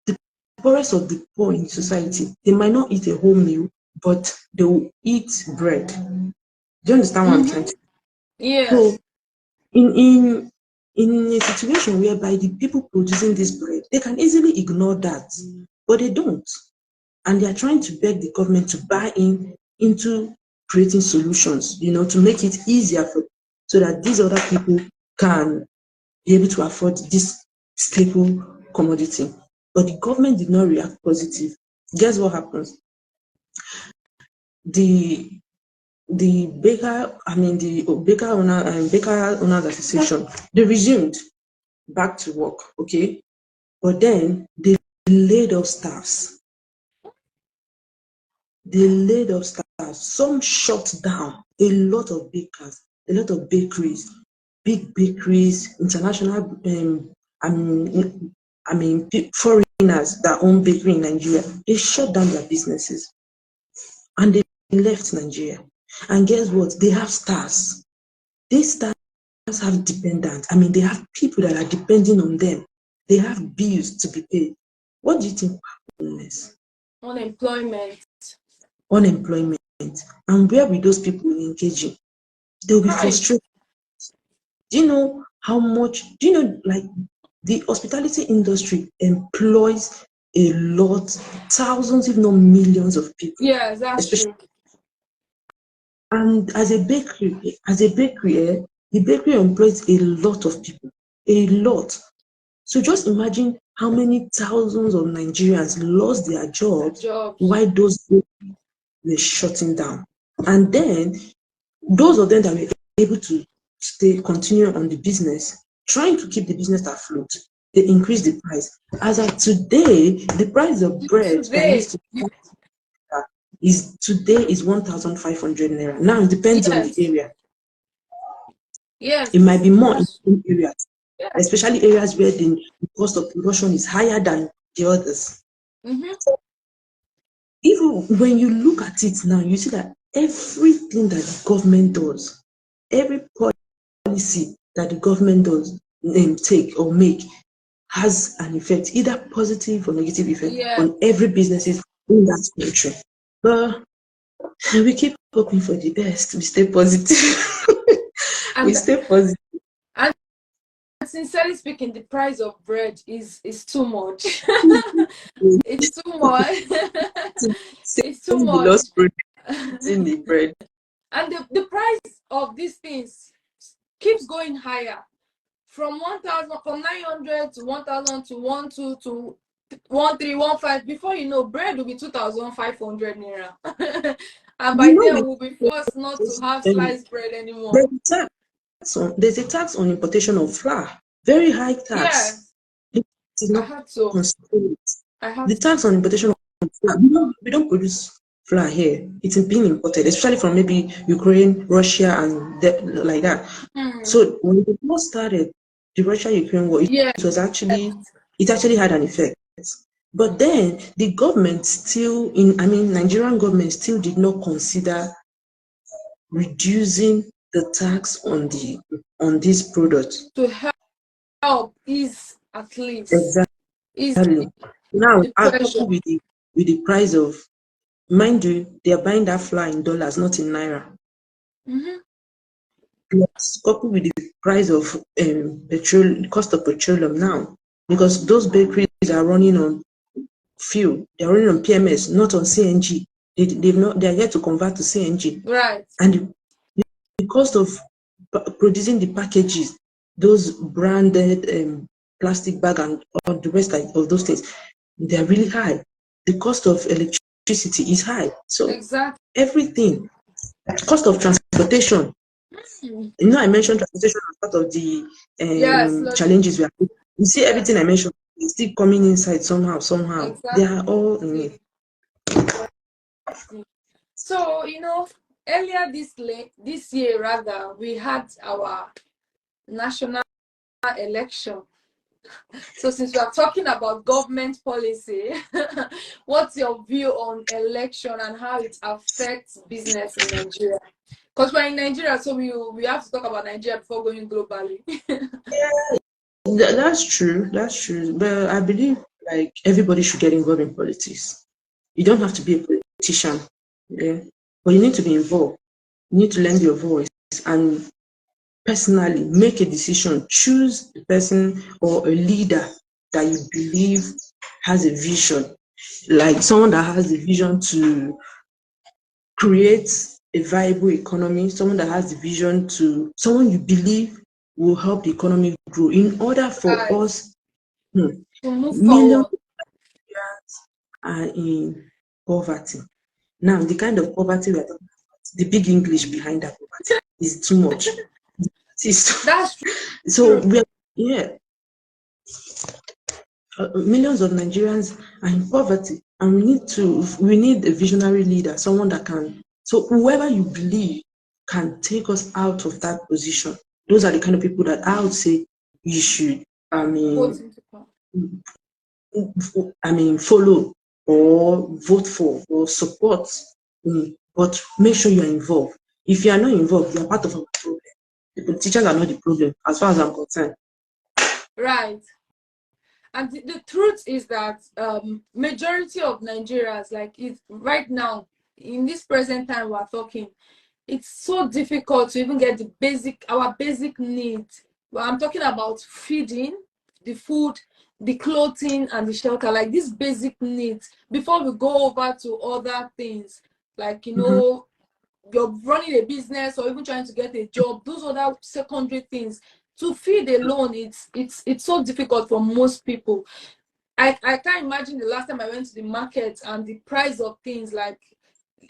The poorest of the poor in society, they might not eat a whole meal, but they will eat bread. Do you understand what I'm trying to say? Yes. So, in a situation whereby the people producing this bread, they can easily ignore that, but they don't. And they are trying to beg the government to buy into creating solutions, to make it easier so that these other people can be able to afford this staple commodity. But the government did not react positive. Guess what happens? The Baker Owners Association, they resumed back to work, okay? But then they laid off staffs. They laid off staff. Some shut down a lot of bakers, a lot of bakeries, big bakeries, international, foreigners that own bakery in Nigeria. They shut down their businesses and they left Nigeria. And guess what? They have stars. These stars have dependents. They have people that are depending on them. They have bills to be paid. What do you think happens? Unemployment. And where will those people engage in? They'll be frustrated. Do you know how much? Do you know, like, the hospitality industry employs a lot, thousands, if not millions of people. Yes, that's true. And as a bakery, the bakery employs a lot of people, a lot. So just imagine how many thousands of Nigerians lost their jobs while those bakeries were shutting down. And then those of them that were able to continue on the business, trying to keep the business afloat, they increase the price. As of today, the price of bread that used to is 1,500 naira. Now it depends on the area. Yes. It might be more in some areas, especially areas where the cost of production is higher than the others. Even when you look at it now, you see that everything that the government does, every policy that the government does take or make has an effect, either positive or negative effect on every businesses in that country. But we keep hoping for the best. We stay positive. We stay positive. And sincerely speaking, the price of bread is too much. It's too much. It's too much. In the bread. And the price of these things keeps going higher. From 900 to 1,000 to 1,2 to 1,3, 1,5. Before you know, bread will be 2,500 naira. And by then we'll be forced not to have sliced bread anymore. There's a tax on importation of flour. Very high tax. Yes. I had to. The tax on importation of flour. We don't produce flour here. It's being imported, especially from maybe Ukraine, Russia, and like that. So when the war started, the Russia-Ukraine war, it actually had an effect. But then the government Nigerian government still did not consider reducing the tax on these products to help ease at least. Exactly. Now, I couple with the price of, mind you, they are buying that flour in dollars, not in naira. Plus, coupled with the price of cost of petroleum now, because those bakeries are running on fuel, they're running on PMS, not on CNG. They are yet to convert to CNG. Right. And the cost of producing the packages, those branded plastic bag and all the rest of those things, they're really high. The cost of electricity is high. So everything, cost of transportation transportation. Mm. You know, I mentioned transportation as part of the Yes, challenges we are. You see, yeah, everything I mentioned is still coming inside somehow, somehow. They are all in it. exactly. So, earlier this year rather, we had our national election. So since we are talking about government policy, what's your view on election and how it affects business in Nigeria? Because we're in Nigeria, so we have to talk about Nigeria before going globally. That's true. That's true. But I believe like everybody should get involved in politics. You don't have to be a politician, yeah, but you need to be involved. You need to lend your voice and personally make a decision. Choose a person or a leader that you believe has a vision, like someone that has a vision to create a viable economy, someone that has the vision to, someone you believe will help the economy grow in order for Right. us. To move Millions forward. are in poverty. Now, the kind of poverty we're talking about, the big English behind that poverty is too much. That's So true. we are, yeah, millions of Nigerians are in poverty, and we need a visionary leader, someone that can. So whoever you believe can take us out of that position. Those are the kind of people that I would say you should. I Vote mean, into power. follow or vote for or support. But make sure you are involved. If you are not involved, you are part of our problem. The politicians are not the problem, as far as I'm concerned. Right. And the truth is that majority of Nigerians, like it right now, in this present time we're talking, it's so difficult to even get our basic needs. Well, I'm talking about feeding, the food, the clothing, and the shelter, like these basic needs, before we go over to other things, like Mhm. you're running a business or even trying to get a job, those other secondary things. To feed alone, it's so difficult for most people. I can't imagine the last time I went to the market and the price of things. Like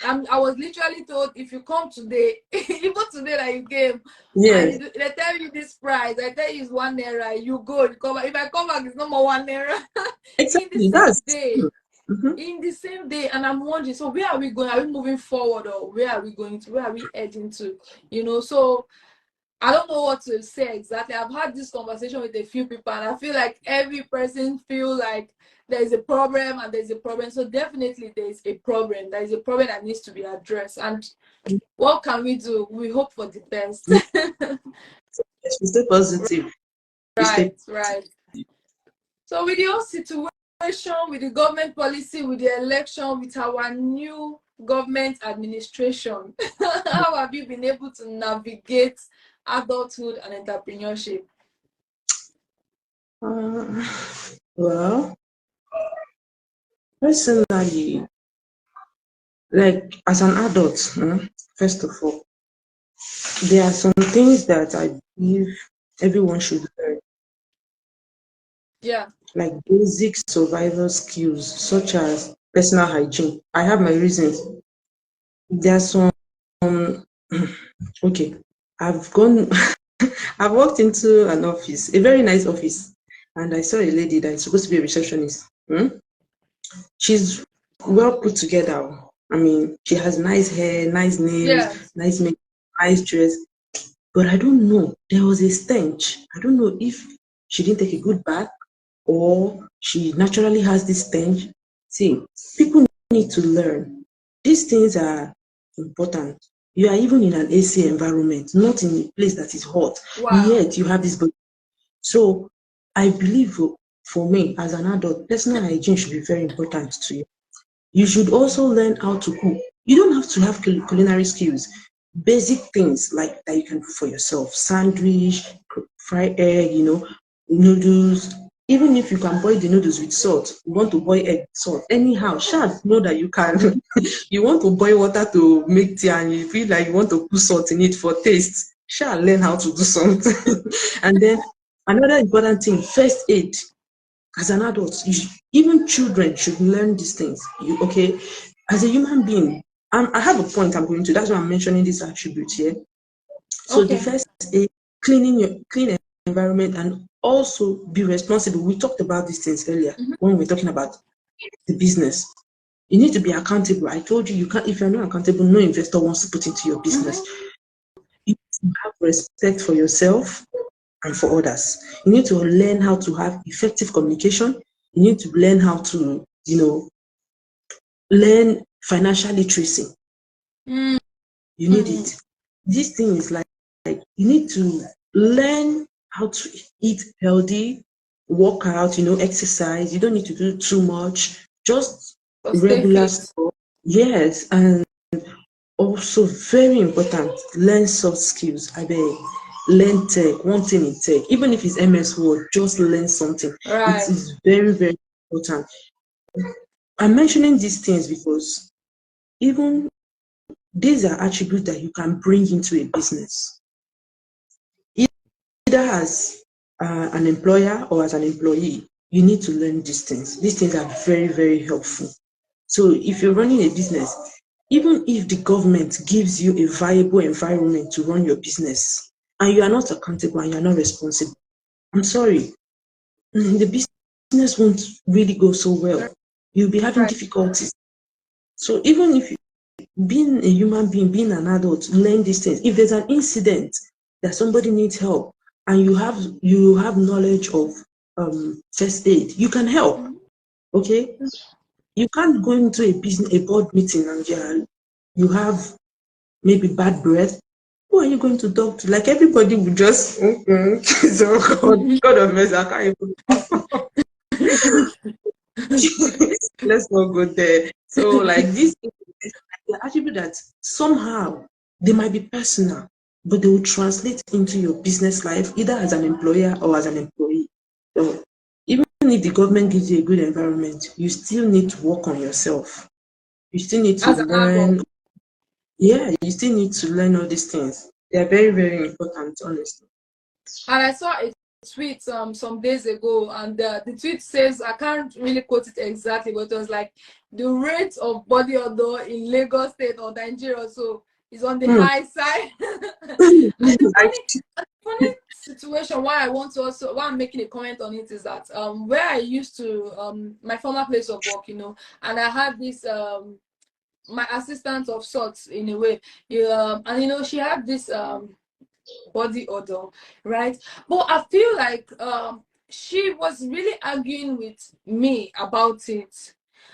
I was literally told, if you come today, even today that you came, and Yes, they tell you this price, I tell you it's 1 naira, you go, you come back. If I come back, it's no more 1 naira. in the exactly. same That's day, true. Mhm. in the same day, and I'm wondering, so where are we going? Are we moving forward, or where are we going to? Where are we heading to? So I don't know what to say exactly. I've had this conversation with a few people, and I feel like every person feel like there's a problem and there's a problem. So definitely there's a problem. There is a problem that needs to be addressed. And what can we do? We hope for the best. Yes, we stay positive. We stay. Right, right. So with the whole situation, with the government policy, with the election, with our new government administration, how have you been able to navigate adulthood and entrepreneurship? Uh, well, personally, like as an adult, first of all, there are some things that I believe everyone should learn, Yeah. like basic survival skills such as personal hygiene. I have my reasons. There are some, okay, I've gone, I've walked into an office, a very nice office, and I saw a lady that is supposed to be a receptionist. She's well put together. I mean, she has nice hair, nice nails, Yes. nice makeup, nice dress. But I don't know. There was a stench. I don't know if she didn't take a good bath or she naturally has this stench. See, people need to learn. These things are important. You are even in an AC environment, not in a place that is hot. Wow. Yet you have this. So I believe for me as an adult, personal hygiene should be very important to you. You should also learn how to cook. You don't have to have culinary skills. Basic things like that you can do for yourself. Sandwich, fried egg, noodles. Even if you can boil the noodles with salt, you want to boil egg with salt. Anyhow, sure, know that you can. You want to boil water to make tea and you feel like you want to put salt in it for taste. Sure, learn how to do something. And then another important thing, first aid as an adult, even children should learn these things. Okay, as a human being, I have a point I'm going to. That's why I'm mentioning this attribute here. So the Okay. first is clean environment and also be responsible. We talked about these things earlier when we were talking about the business. You need to be accountable. I told you, you can't, if you're not accountable, no investor wants to put into your business. You need to have respect for yourself and for others. You need to learn how to have effective communication. You need to learn how to, learn financial literacy. Mm. You need it. This thing is like you need to learn how to eat healthy, work out, exercise. You don't need to do too much, just So stay regular fit. stuff. Yes, and also very important, learn soft skills. I beg, learn tech, one thing in tech, even if it's MS Word, just learn something. It Right. is very, very important. I'm mentioning these things because even these are attributes that you can bring into a business, either as an employer or as an employee. You need to learn these things. These things are very, very helpful. So if you're running a business, even if the government gives you a viable environment to run your business and you are not accountable and you're not responsible, I'm sorry, the business won't really go so well. You'll be having Right. difficulties. So even if being a human being, being an adult, learn these things. If there's an incident that somebody needs help and you have knowledge of first aid, you can help. Okay? You can't go into a board meeting and you have maybe bad breath. Who are you going to talk to? Like everybody would just so God of mercy, I can't even let's not go there. So like this the attribute that somehow they might be personal, but they will translate into your business life either as an employer or as an employee. So even if the government gives you a good environment, you still need to work on yourself. You still need to As an adult. learn. Yeah, you still need to learn all these things. They are very, very important, honestly. And I saw a tweet some days ago, and the tweet says, I can't really quote it exactly, but it was like the rate of body odor in Lagos State or Nigeria so is on the Hmm. high side. And the I, funny situation why I'm making a comment on it is that where I used to my former place of work, and I had this my assistant of sorts in a way. And she had this body odor, right? But I feel like she was really arguing with me about it.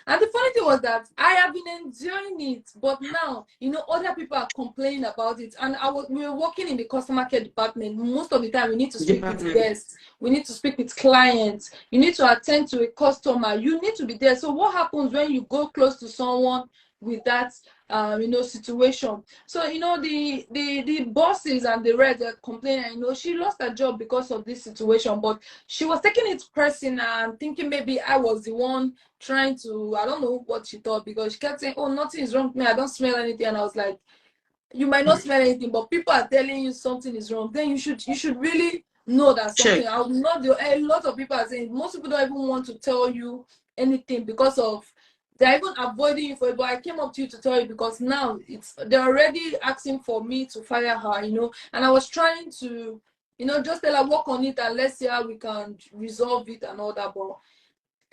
And the funny thing was that I have been enjoying it, but now other people are complaining about it. And we were working in the customer care department. Most of the time, we need to speak with department. guests, we need to speak with clients, you need to attend to a customer, you need to be there. So what happens when you go close to someone with that situation? So the bosses and the rest are complaining. She lost her job because of this situation, but she was taking it personal and thinking maybe I was the one trying to. I don't know what she thought, because she kept saying, "Oh, nothing is wrong with me. I don't smell anything." And I was like, "You might not smell anything, but people are telling you something is wrong. Then you should really know that Check. something." I would not do. A lot of people are saying most people don't even want to tell you anything because of they're even avoiding you for it. But I came up to you to tell you because now they're already asking for me to fire her, and I was trying to, just tell her work on it and let's see how we can resolve it and all that. But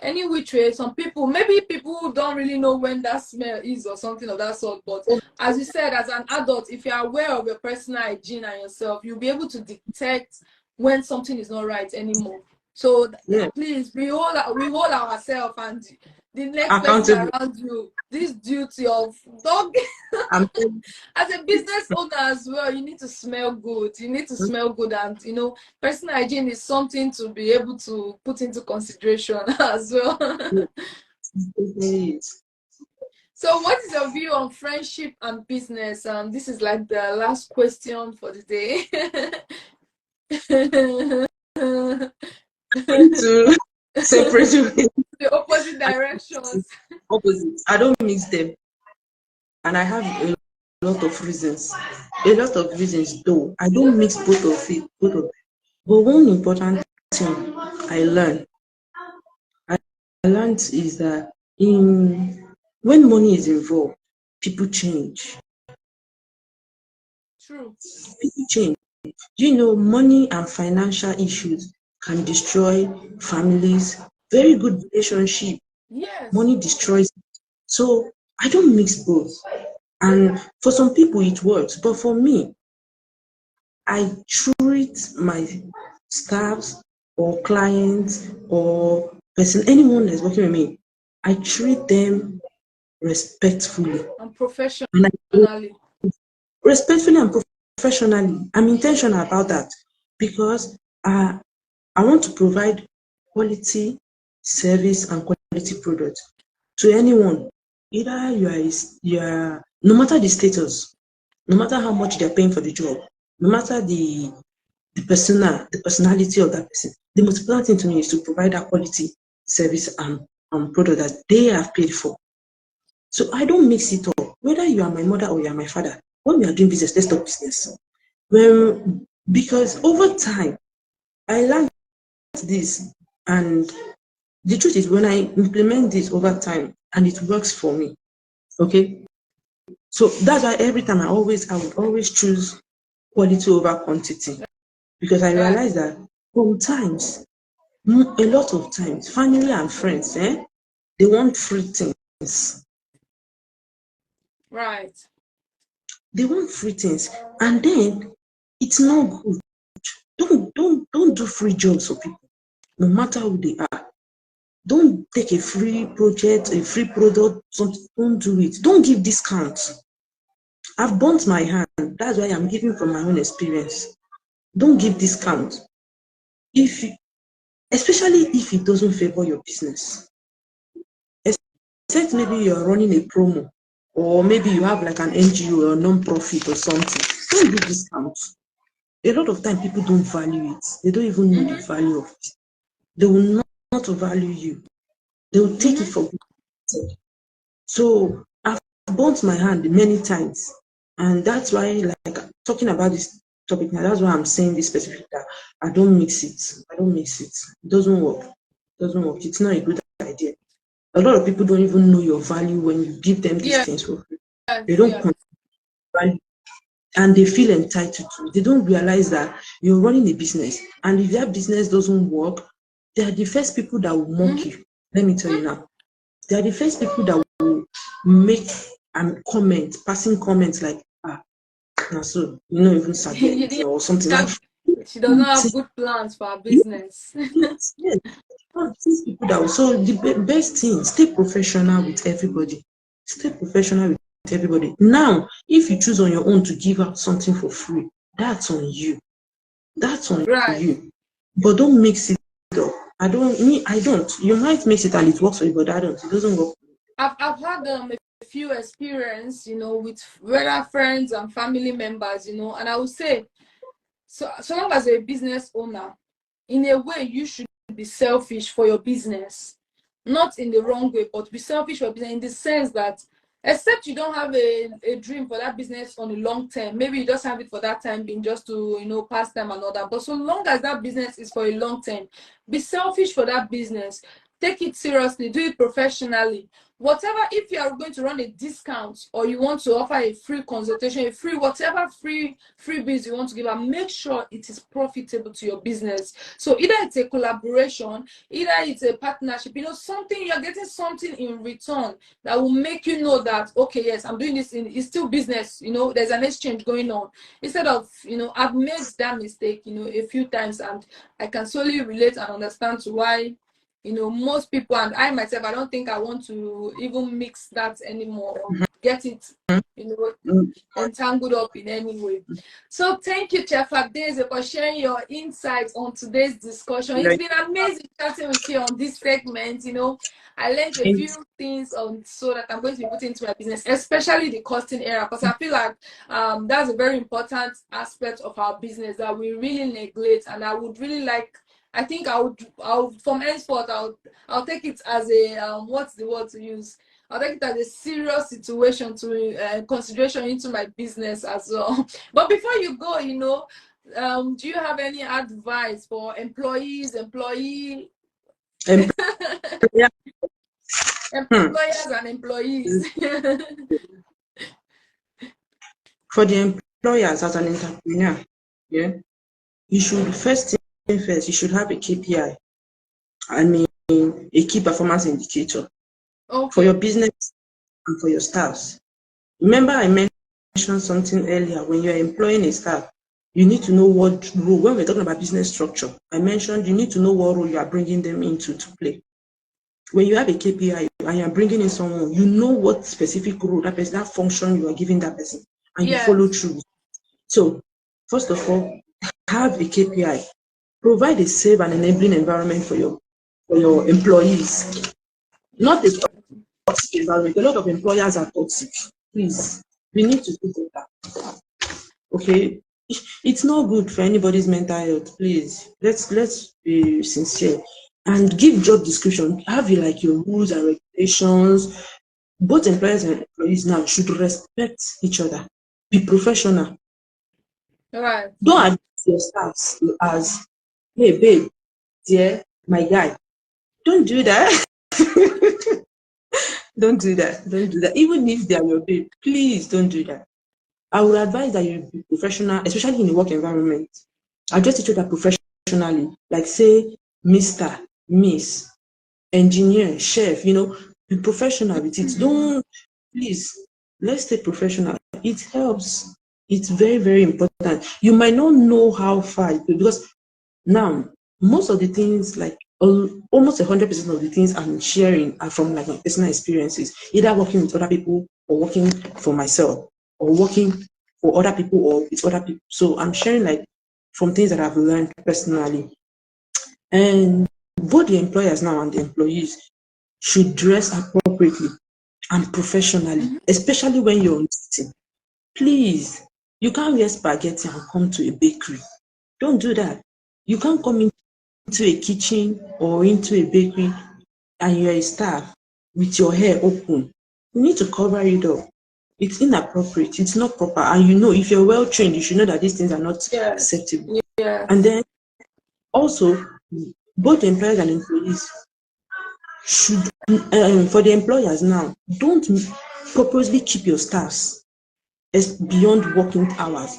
any which way, some people, maybe people don't really know when that smell is or something of that sort. But as you said, as an adult, if you're aware of your personal hygiene and yourself, you'll be able to detect when something is not right anymore. So Yeah. please, we hold ourselves and the next person Accountable. around you this duty of dog. I'm As a business owner as well, you need to smell good. You need to smell good, and personal hygiene is something to be able to put into consideration as well. So, what is your view on friendship and business? This is like the last question for the day. to separate with The opposite directions. opposites. I don't mix them, and I have a lot of reasons. A lot of reasons, though. I don't mix both of them. But one important thing I learned, I learned is that in when money is involved, people change. True. People change. You know, money and financial issues can destroy families. Very good relationship. Yes. Money destroys. So I don't mix both. And for some people it works, but for me, I treat my staffs or clients or person, anyone that's working with me, I treat them respectfully. And And professionally. respectfully and professionally. I'm intentional about that because I want to provide quality service and quality product to anyone. Either you are no matter the status, no matter how much they're paying for the job, no matter the personality of that person. The most important thing to me is to provide that quality service and product that they have paid for. So I don't mix it up. Whether you are my mother or you are my father, when we are doing business, let's talk business. Well, because over time, I learned this, and the truth is, when I implement this over time, and it works for me, okay. So that's why every time I would always choose quality over quantity because I Right. realize that sometimes, a lot of times, family and friends, they want free things. Right. They want free things, and then it's not good. Don't do free jobs for people, no matter who they are. Don't take a free project, a free product, something. Don't do it. Don't give discounts. I've burnt my hand. That's why I'm giving from my own experience. Don't give discounts. If you, especially if it doesn't favor your business. Except maybe you're running a promo, or maybe you have like an NGO or non-profit or something. Don't give discounts. A lot of time people don't value it. They don't even know the Mm-hmm. value of it. They will not value you. They will take it Mm-hmm. for granted. So I've burnt my hand many times, and that's why, like, talking about this topic now, that's why I'm saying this specific that I don't mix it. I don't mix it. It doesn't work. It doesn't work. It's not a good idea. A lot of people don't even know your value when you give them these Yes. things for free. They Yes. don't Yes. value, and they feel entitled to it. They don't realize that you're running a business, and if that business doesn't work, they are the first people that will mock Mm-hmm. you. Let me tell you now. They are the first people that will make passing comments like, now so you know even sabi You anything didn't or something like have, she does not have good plans for her business. yes, yes. These people that will, so the best thing, stay professional with everybody. Stay professional with everybody. Now, if you choose on your own to give out something for free, that's on you. That's on Right. you. But don't mix it up. I don't. You might mix it and it works for you, but I don't. It doesn't work. I've had a few experience, with regular friends and family members, and I would say, so long as you're a business owner, in a way you should be selfish for your business, not in the wrong way, but be selfish for your business in the sense that, except you don't have a dream for that business on the long term, maybe you just have it for that time being, just to pass time and all that. But so long as that business is for a long term, be selfish for that business. Take it seriously, do it professionally. Whatever, if you are going to run a discount or you want to offer a free consultation, a free whatever freebies you want to give, and make sure it is profitable to your business. So either it's a collaboration, either it's a partnership, something, you're getting something in return that will make you know that, okay, yes, I'm doing this, it's still business, there's an exchange going on. Instead of, I've made that mistake, a few times, and I can solely relate and understand to why, most people, and I myself, I don't think I want to even mix that anymore, or get it, you know, Mm. entangled up in any way. So thank you, Chef Adaeze, for sharing your insights on today's discussion. It's Right. been amazing chatting with you on this segment. I learned a few things on, so that I'm going to be putting into my business, especially the costing area, because I feel like that's a very important aspect of our business that we really neglect, and I would really like. I think I'll from henceforth, I'll take it as a what's the word to use? I'll take it as a serious situation to consideration into my business as well. But before you go, do you have any advice for employees, Um, yeah. Hmm. employers and employees? For the employers as an entrepreneur, yeah, you should first thing first, you should have a KPI. I mean, a key performance indicator for your Okay. business and for your staffs. Remember, I mentioned something earlier. When you're employing a staff, you need to know what role. When we're talking about business structure, I mentioned you need to know what role you are bringing them into to play. When you have a KPI and you're bringing in someone, you know what specific role that person, that function you are giving that person, and you follow Yes. through. So, first of all, have a KPI. Provide a safe and enabling environment for your employees. Not a toxic environment. A lot of employers are toxic. Please, we need to do that. Okay, it's not good for anybody's mental health. Please, let's be sincere and give job description. Have you like your rules and regulations. Both employers and employees now should respect each other. Be professional. Right. Don't address your staffs as, hey babe, dear, my guy. Don't do that. Don't do that. Don't do that. Even if they are your babe, please don't do that. I would advise that you be professional, especially in the work environment. Address each other professionally, like say Mr., Miss, engineer, chef, be professional with it. Don't, please, let's stay professional. It helps. It's very, very important. You might not know how far it will, because now most of the things, like almost 100% of the things I'm sharing are from like my personal experiences, either working with other people or working for myself or working for other people or with other people. So I'm sharing like from things that I've learned personally. And both the employers now and the employees should dress appropriately and professionally, especially when you're on duty. Please, you can't wear spaghetti and come to a bakery. Don't do that. You can't come into a kitchen or into a bakery and you're a staff with your hair open. You need to cover it up. It's inappropriate. It's not proper. And if you're well trained, you should know that these things are not Yes. acceptable. And Yes. then also, both employers and employees should, for the employers now, don't purposely keep your staffs beyond working hours,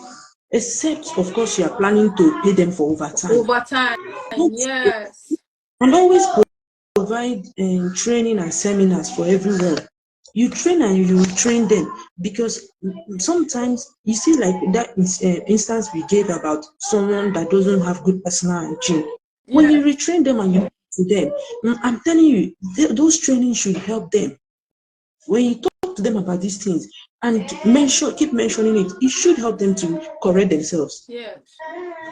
except, of course, you are planning to pay them for overtime. Overtime. Don't, Yes. and always provide training and seminars for everyone. You train and you train them, because sometimes you see like that instance we gave about someone that doesn't have good personal hygiene. When you Yes. retrain them and you to them, I'm telling you, those trainings should help them. When you talk to them about these things and keep mentioning it, it should help them to correct themselves. Yes.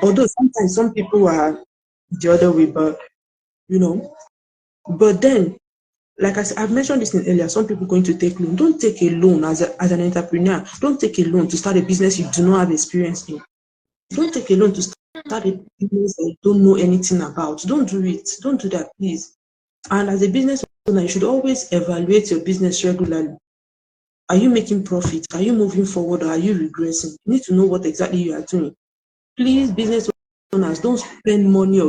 Although sometimes some people are the other way, but you know, but then, like I've mentioned this earlier, some people going to take loan. Don't take a loan as an entrepreneur. Don't take a loan to start a business you do not have experience in. Don't take a loan to start a business that you don't know anything about. Don't do it. Don't do that, please. And as a business owner, you should always evaluate your business regularly. Are you making profit? Are you moving forward, or are you regressing? You need to know what exactly you are doing. Please, business owners, don't spend money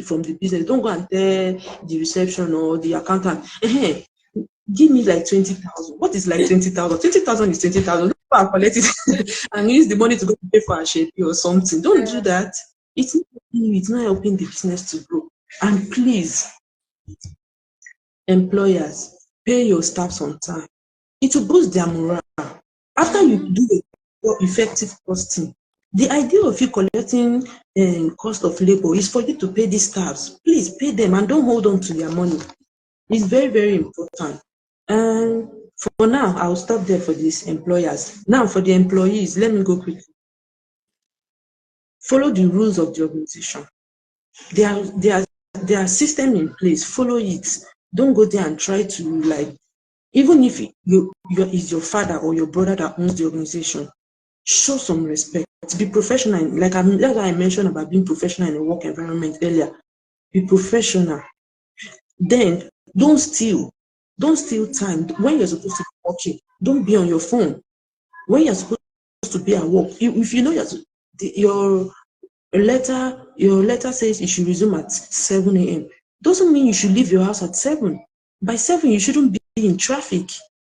from the business. Don't go and tell the reception or the accountant, hey, give me like 20,000. What is like 20,000? 20,000 is 20,000. Don't go and collect it and use the money to go pay for a shape or something. Don't do that. It's not helping the business to grow. And please, employers, pay your staffs on time. It will boost their morale. After you do a effective costing, the idea of you collecting cost of labor is for you to pay these staffs. Please pay them and don't hold on to their money. It's very, very important. And for now, I'll stop there for these employers. Now, for the employees, let me go quickly. Follow the rules of the organization. There are system in place. Follow it. Don't go there and try to like, even if it's your father or your brother that owns the organization, show some respect. Be professional. Like I mentioned about being professional in a work environment earlier. Be professional. Then don't steal. Don't steal time. When you're supposed to be working, don't be on your phone. When you're supposed to be at work, if you know your letter says you should resume at 7 a.m. Doesn't mean you should leave your house at 7. By 7, you shouldn't be in traffic.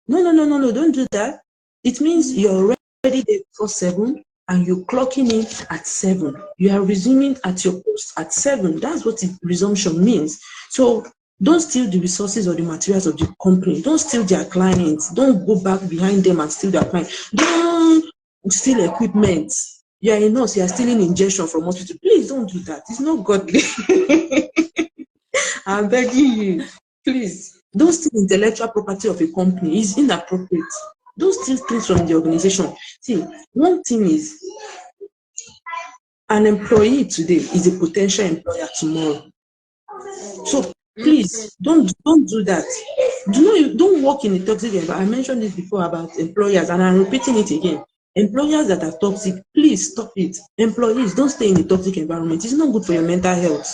No, don't do that. It means you're already there before 7 and you're clocking in at 7. You are resuming at your post at 7. That's what resumption means. So don't steal the resources or the materials of the company. Don't steal their clients. Don't go back behind them and steal their clients. Don't steal equipment. You are a nurse, you are stealing injection from hospital. Please don't do that. It's not godly. I'm begging you. Please, don't steal intellectual property of a company. It's inappropriate. Don't steal things from the organization. See, one thing is, an employee today is a potential employer tomorrow. So please don't do that. Don't work in a toxic environment. I mentioned this before about employers, and I'm repeating it again. Employers that are toxic, please stop it. Employees, don't stay in a toxic environment. It's not good for your mental health.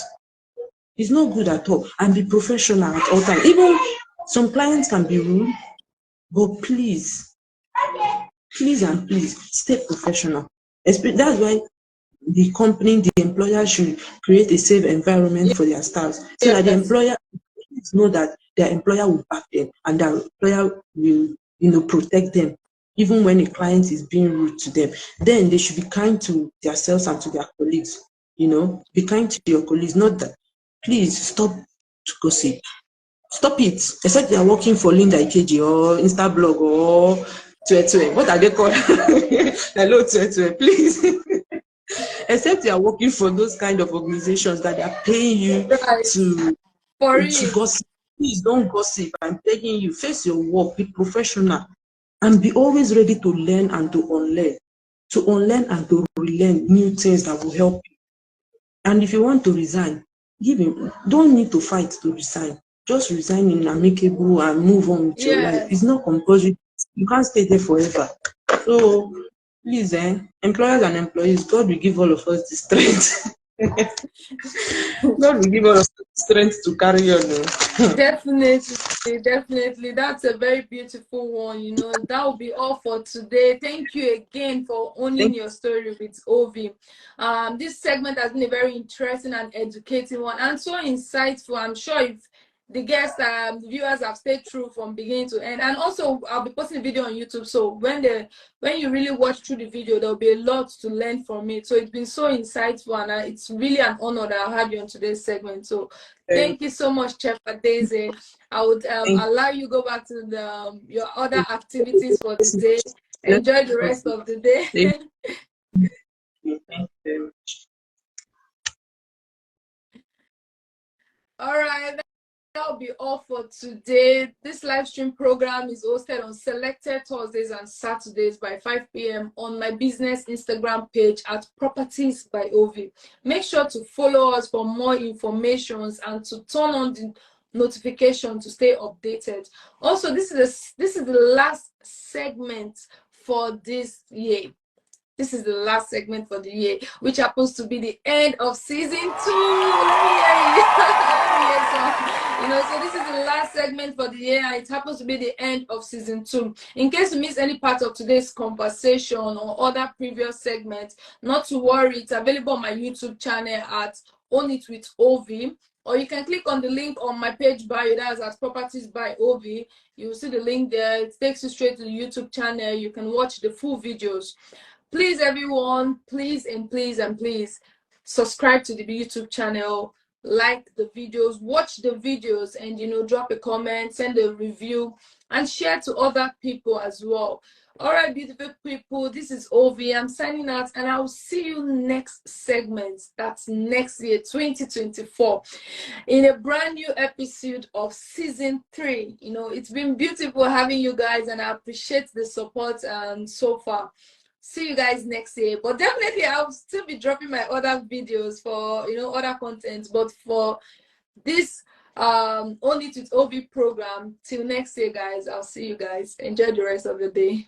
It's not good at all. And be professional at all times. Even some clients can be rude, but please and please stay professional. That's why the company, the employer should create a safe environment for their staffs, so that the employer know that their employer will back them and their employer will protect them even when a client is being rude to them. Then they should be kind to themselves and to their colleagues. Be kind to your colleagues. Not that. Please stop to gossip. Stop it. Except you are working for Linda Ikeji or Instablog or Twe. What are they called? Hello, Twe. Please. Except you are working for those kind of organizations that are paying you to gossip. Please don't gossip. I'm begging you. Face your work. Be professional. And be always ready to learn and to unlearn. To unlearn and to relearn new things that will help you. And if you want to resign, don't need to fight to resign. Just resign in amicable and move on with your life. It's not compulsory. You can't stay there forever. So please, employers and employees, God will give all of us the strength. God will give us the strength to carry on. Definitely. That's a very beautiful one. That will be all for today. Thank you again for owning your story with Ovi. This segment has been a very interesting and educating one and so insightful. I'm sure if the guests, the viewers have stayed through from beginning to end. And also, I'll be posting a video on YouTube. So when you really watch through the video, there'll be a lot to learn from it. So it's been so insightful, and it's really an honor that I have you on today's segment. So thank you so much, Chef Adaeze. I would allow you go back to your other activities for today. Enjoy the rest of the day. Thank you very much. All right. That'll be all for today. This live stream program is hosted on selected Thursdays and Saturdays by 5 p.m. on my business Instagram page at Properties by Ovi. Make sure to follow us for more information and to turn on the notification to stay updated. Also, this is the last segment for this year. This is the last segment for the year, which happens to be the end of season 2. So this is the last segment for the year, and it happens to be the end of season 2. In case you miss any part of today's conversation or other previous segments, not to worry, it's available on my YouTube channel at Own It with Ovi. Or you can click on the link on my page bio, that's at Properties by Ovi. You will see the link there. It takes you straight to the YouTube channel. You can watch the full videos. Please, everyone, please subscribe to the YouTube channel, like the videos, watch the videos, and drop a comment, send a review, and share to other people as well. All right, beautiful people, this is Ovi. I'm signing out, and I'll see you next segment. That's next year, 2024, in a brand new episode of season 3. It's been beautiful having you guys, and I appreciate the support so far. See you guys next year, but definitely I'll still be dropping my other videos for other content. But for this Own It with Ovi program, till next year, guys, I'll see you guys. Enjoy the rest of the day.